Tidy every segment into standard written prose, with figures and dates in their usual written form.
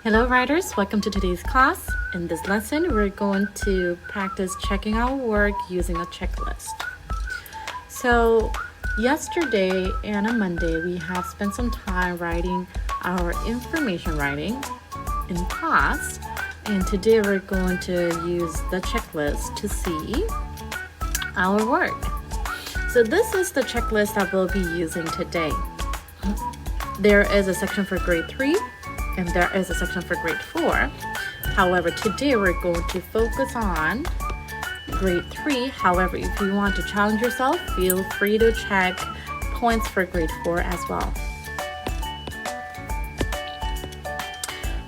Hello writers, welcome to today's class. In this lesson, we're going to practice checking our work using a checklist. So yesterday and on Monday, we have spent some time writing our information writing in class. And today we're going to use the checklist to see our work. So this is the checklist that we'll be using today. There is a section for grade 3 and there is a section for grade 4. However, today we're going to focus on grade 3. However, if you want to challenge yourself, feel free to check points for grade 4 as well.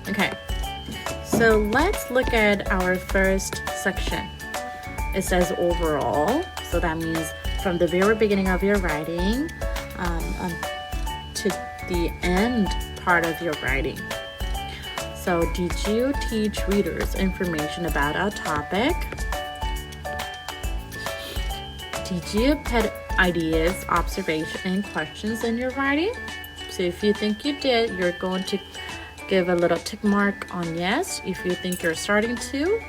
Okay, so let's look at our first section. It says overall, so that means from the very beginning of your writing to the end part of your writing. So did you teach readers information about a topic? Did you put ideas, observations, and questions in your writing? So if you think you did, you're going to give a little tick mark on yes. If you think you're starting to,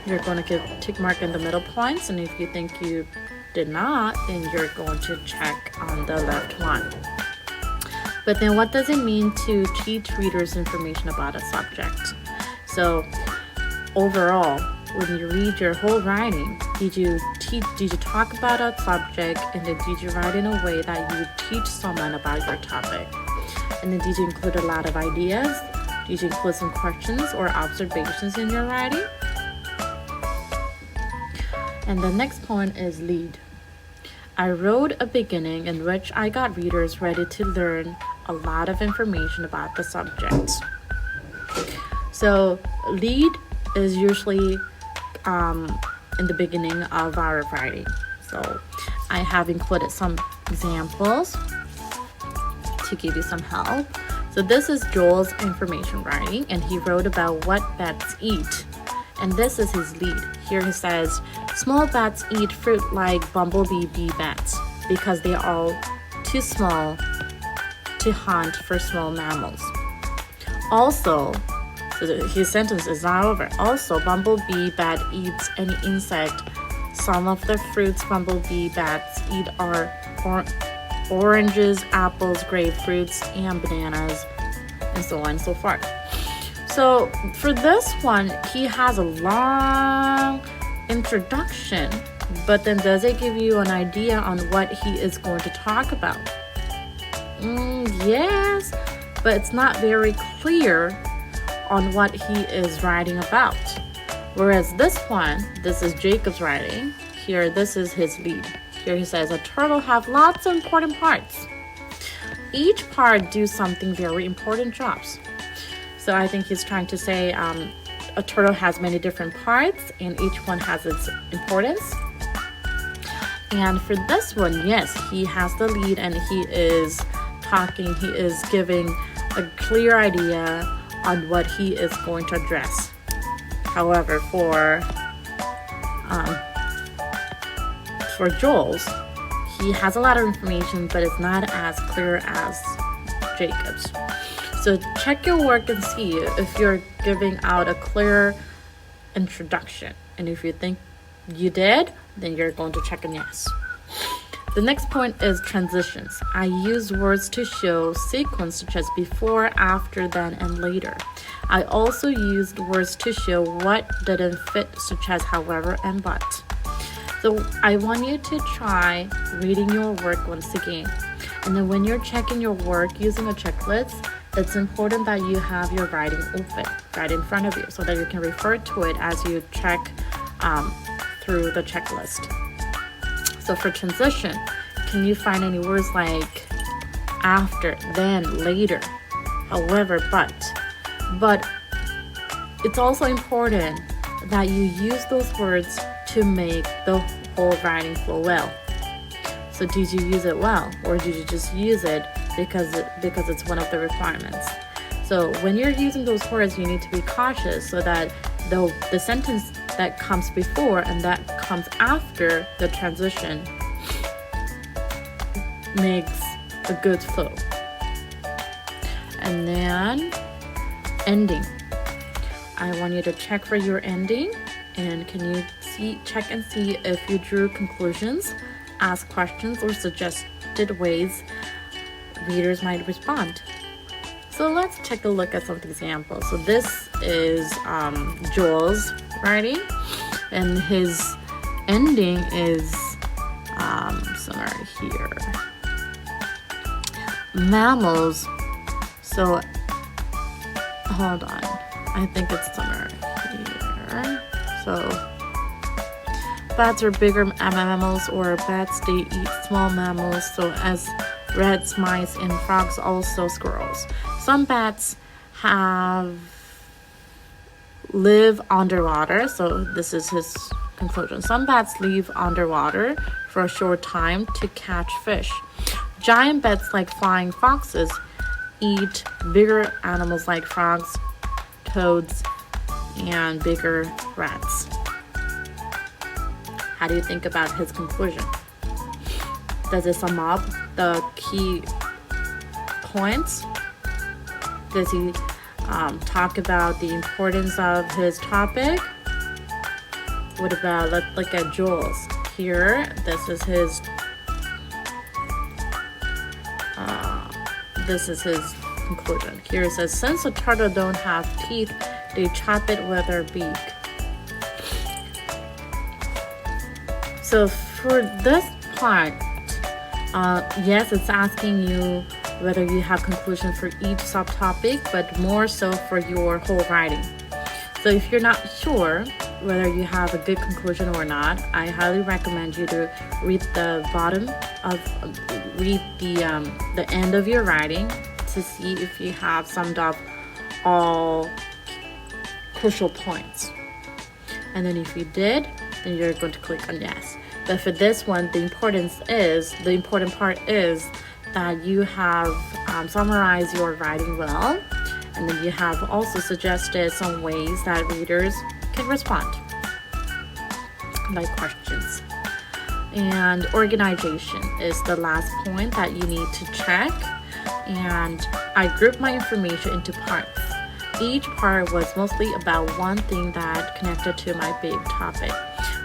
you're going to give tick mark in the middle points. And if you think you did not, then you're going to check on the left one. But then what does it mean to teach readers information about a subject? So overall, when you read your whole writing, did you talk about a subject, and then did you write in a way that you teach someone about your topic? And then did you include a lot of ideas? Did you include some questions or observations in your writing? And the next point is lead. I wrote a beginning in which I got readers ready to learn a lot of information about the subject. So lead is usually in the beginning of our writing. So I have included some examples to give you some help. So this is Joel's information writing, and he wrote about what bats eat. And this is his lead. Here he says, small bats eat fruit like bumblebee bee bats because they are all too small to hunt for small mammals. Also, so his sentence is not over. Also, bumblebee bat eats any insect. Some of the fruits bumblebee bats eat are oranges, apples, grapefruits, and bananas, and so on and so forth. So for this one, he has a long introduction, but then does it give you an idea on what he is going to talk about? Yes, but it's not very clear on what he is writing about. Whereas this one, this is Jacob's writing. Here, this is his lead. Here he says, a turtle have lots of important parts. Each part do something very important jobs. So I think he's trying to say a turtle has many different parts and each one has its importance. And for this one, yes, he has the lead and he is giving a clear idea on what he is going to address. However, for Joel's, he has a lot of information, but it's not as clear as Jacob's. So check your work and see if you're giving out a clear introduction. And if you think you did, then you're going to check in yes. The next point is transitions. I use words to show sequence such as before, after, then, and later. I also used words to show what didn't fit such as however and but. So I want you to try reading your work once again. And then when you're checking your work using a checklist, it's important that you have your writing open right in front of you so that you can refer to it as you check through the checklist. So for transition, can you find any words like after, then, later, however, but? But it's also important that you use those words to make the whole writing flow well. So did you use it well, or did you just use it because it's one of the requirements? So when you're using those words, you need to be cautious so that the sentence that comes before and that comes after the transition makes a good flow. And then ending. I want you to check for your ending, and can you check and see if you drew conclusions, ask questions, or suggested ways readers might respond. So let's take a look at some examples. So this is Joel's writing, and his ending is somewhere here. Mammals. So hold on, I think it's somewhere here. So bats are bigger mammals, or bats, they eat small mammals, so as rats, mice, and frogs, also squirrels. Some bats live underwater, so this is his conclusion. Some bats live underwater for a short time to catch fish. Giant bats like flying foxes eat bigger animals like frogs, toads, and bigger rats. How do you think about his conclusion? Does it sum up the key points? Does he talk about the importance of his topic? What about, let's look at Joel's. Here, this is his conclusion. Here it says, since a turtle don't have teeth, they chop it with their beak. So for this part, yes, it's asking you whether you have conclusion for each subtopic, but more so for your whole writing. So if you're not sure whether you have a good conclusion or not, I highly recommend you to read the end of your writing to see if you have summed up all crucial points. And then if you did, then you're going to click on yes. But for this one, the important part is that you have summarized your writing well, and then you have also suggested some ways that readers can respond, like questions. And organization is the last point that you need to check. And I grouped my information into parts. Each part was mostly about one thing that connected to my big topic.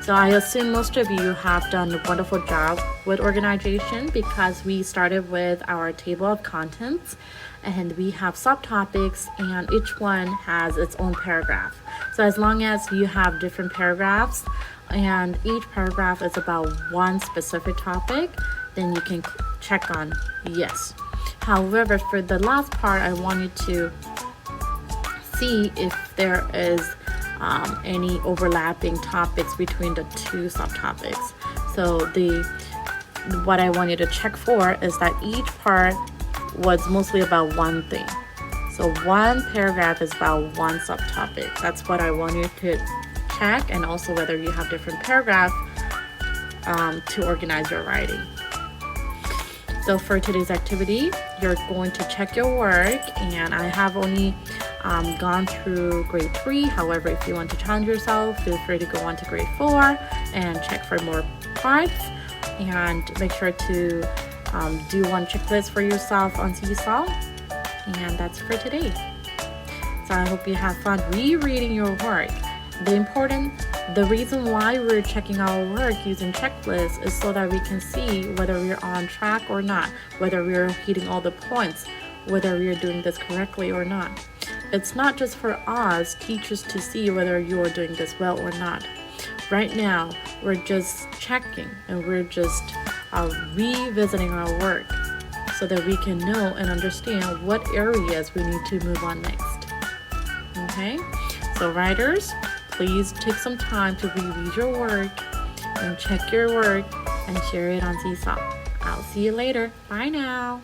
So I assume most of you have done a wonderful job with organization, because we started with our table of contents, and we have subtopics, and each one has its own paragraph. So as long as you have different paragraphs and each paragraph is about one specific topic, then you can check on yes. However, for the last part, I want you to see if there is any overlapping topics between the two subtopics. So what I want you to check for is that each part was mostly about one thing. So one paragraph is about one subtopic. That's what I want you to check, and also whether you have different paragraphs to organize your writing. So for today's activity, you're going to check your work, and I have only gone through grade 3. However, if you want to challenge yourself, feel free to go on to grade 4 and check for more parts, and make sure to do one checklist for yourself on Seesaw. And that's for today. So I hope you have fun rereading your work. The reason why we're checking our work using checklists is so that we can see whether we're on track or not, whether we're hitting all the points, whether we're doing this correctly or not. It's not just for us teachers to see whether you're doing this well or not. Right now, we're just checking, and we're just revisiting our work so that we can know and understand what areas we need to move on next. Okay? So writers, please take some time to reread your work and check your work and share it on Seesaw. I'll see you later. Bye now.